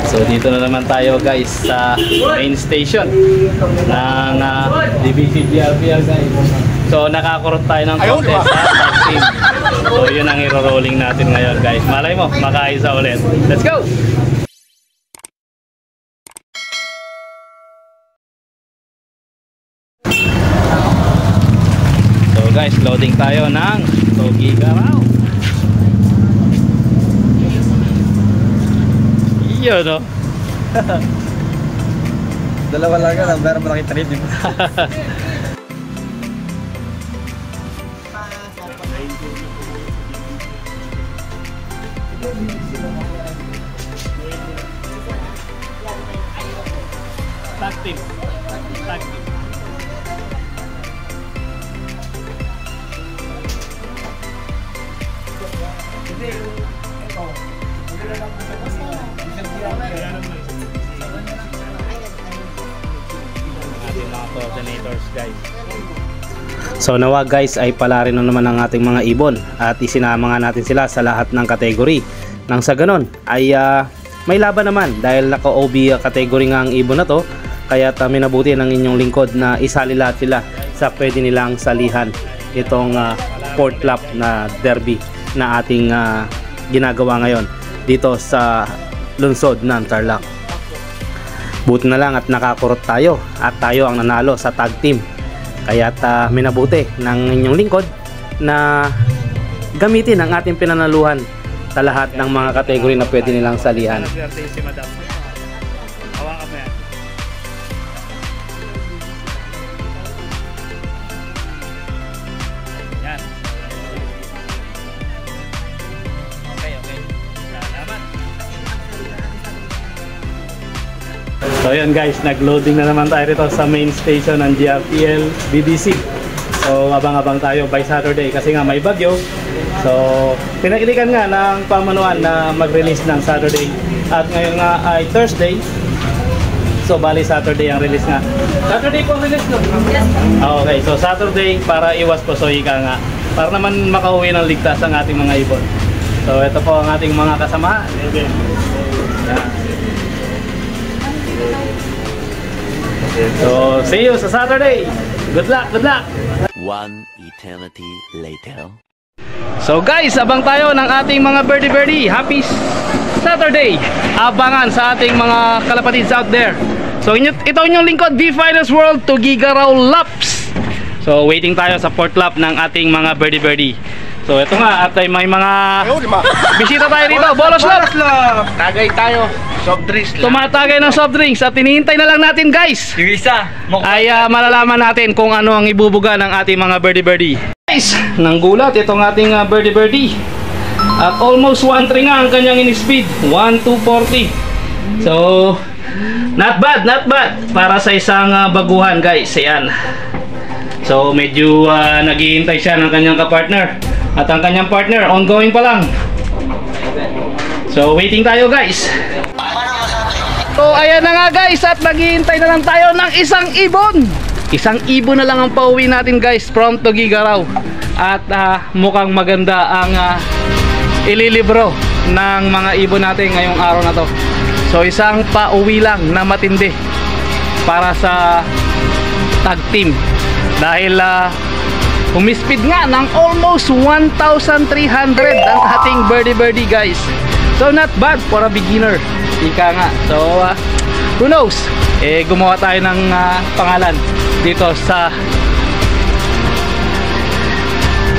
So dito na naman tayo guys sa main station ng DBC-GRPL guys. So nakakurot tayo ng contest sa tag team. So yun ang iro-rolling natin ngayon guys. Malay mo, makaisa ulit. Let's go! So guys, loading tayo ng Tugigaraw. Yun o. Dalawa lang yan, pero malaki trade yun. Tag team. Tag team. Ating mga coordinators guys. So nawa guys ay pala rin naman ang ating mga ibon at isinama nga natin sila sa lahat ng kategory. Nang sa ganon ay may laban naman dahil naka-OB category nga ang ibon na to. Kaya minabuti ng inyong lingkod na isali lahat sila sa pwede nilang salihan itong fourth lap na derby na ating ginagawa ngayon dito sa lungsod ng Tarlac. Buti na lang at nakakurot tayo at tayo ang nanalo sa tag team. Kaya minabuti ng inyong lingkod na gamitin ang ating pinanaluhan sa lahat ng mga kategory na pwede nilang salihan. So yun guys, nag-loading na naman tayo rito sa main station ng GRPL BDC. So abang-abang tayo by Saturday kasi nga may bagyo. So pinagilikan nga ng pamanuan na mag-release ng Saturday. At ngayon nga ay Thursday. So bali Saturday ang release nga. Saturday po release no? Yes. Okay, so Saturday para iwas po so ika nga. Para naman makauwi ng ligtas ang ating mga ibon. So ito po ang ating mga kasamahan. So, see you sa Saturday. Good luck, good luck. One eternity later. So guys, abang tayo ng ating mga birdie. Happy Saturday. Abangan sa ating mga kalapatids out there. So ito inyong lingkod, V-Finals World Tugigaraw Laps. So waiting tayo sa fourth lap ng ating mga birdie. So ito nga at may mga bisita tayo dito. Bolos lap. Tagay tayo. Soft drinks lang. Tumatagay ng soft drinks at hinihintay na lang natin guys. Yung isa ay malalaman natin kung ano ang ibubuga ng ating mga birdie. Guys, nang gulat itong ating birdie. At almost 1-3 nga ang kanyang in-speed. 1-240. So, not bad para sa isang baguhan guys. Ayan. So, medyo naghihintay siya ng kanyang kapartner. At ang kanyang partner, ongoing pa lang. So, waiting tayo guys. So ayan na nga guys at naghihintay na lang tayo ng isang ibon. Isang ibon na lang ang pauwi natin guys from Tugigaraw. At mukhang maganda ang ililibro ng mga ibon natin ngayong araw na to. So isang pauwi lang na matindi para sa tag team. Dahil umispeed nga ng almost 1,300 ang ating birdie guys. So not bad for a beginner. Ika nga. So who knows, gumawa tayo ng pangalan dito sa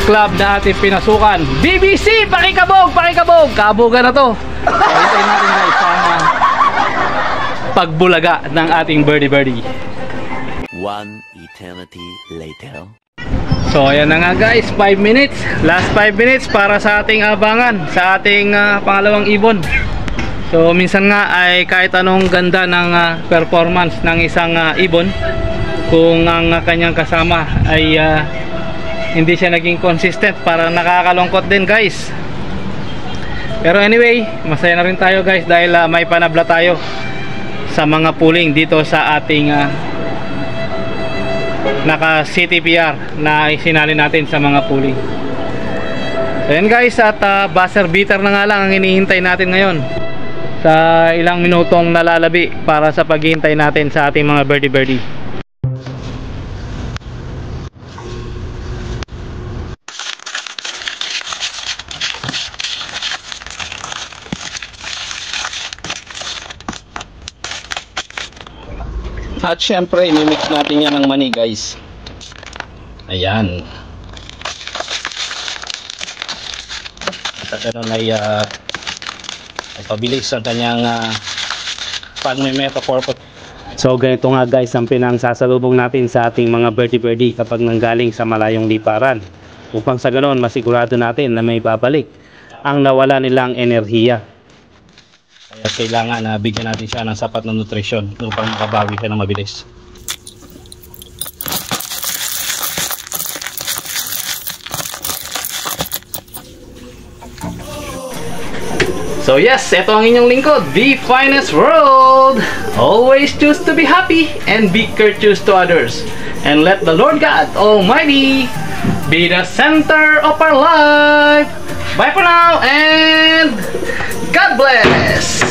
club na ating pinasukan. BBC, pakikabog. Kabugan na to. Hintayin natin guys ang pagbulaga ng ating birdie. One eternity later. So ayan na nga guys, 5 minutes. Last 5 minutes para sa ating abangan sa ating pangalawang ibon. So minsan nga ay kahit anong ganda ng performance ng isang ibon, kung ang kanyang kasama ay hindi siya naging consistent, para nakakalungkot din guys. Pero anyway, masaya na rin tayo guys dahil may panabla tayo sa mga pooling dito sa ating naka CTPR na isinali natin sa mga pooling. So yan guys, at buzzer beater na nga lang ang hinihintay natin ngayon. sa ilang minutong nalalabi para sa paghihintay natin sa ating mga birdie. At syempre, imimix natin yan ng mani, guys. Ayan. At ganun ay pabilis ang kanyang pag-metaphor. So ganito nga guys ang pinangsasalubong natin sa ating mga birdie kapag nanggaling sa malayong liparan, upang sa ganon masigurado natin na may babalik ang nawala nilang enerhiya. Kaya kailangan na bigyan natin siya ng sapat na nutrisyon upang makabawi siya ng mabilis. So yes, ito ang inyong lingkod, the finest world. Always choose to be happy and be courteous to others. And let the Lord God Almighty be the center of our life. Bye for now and God bless.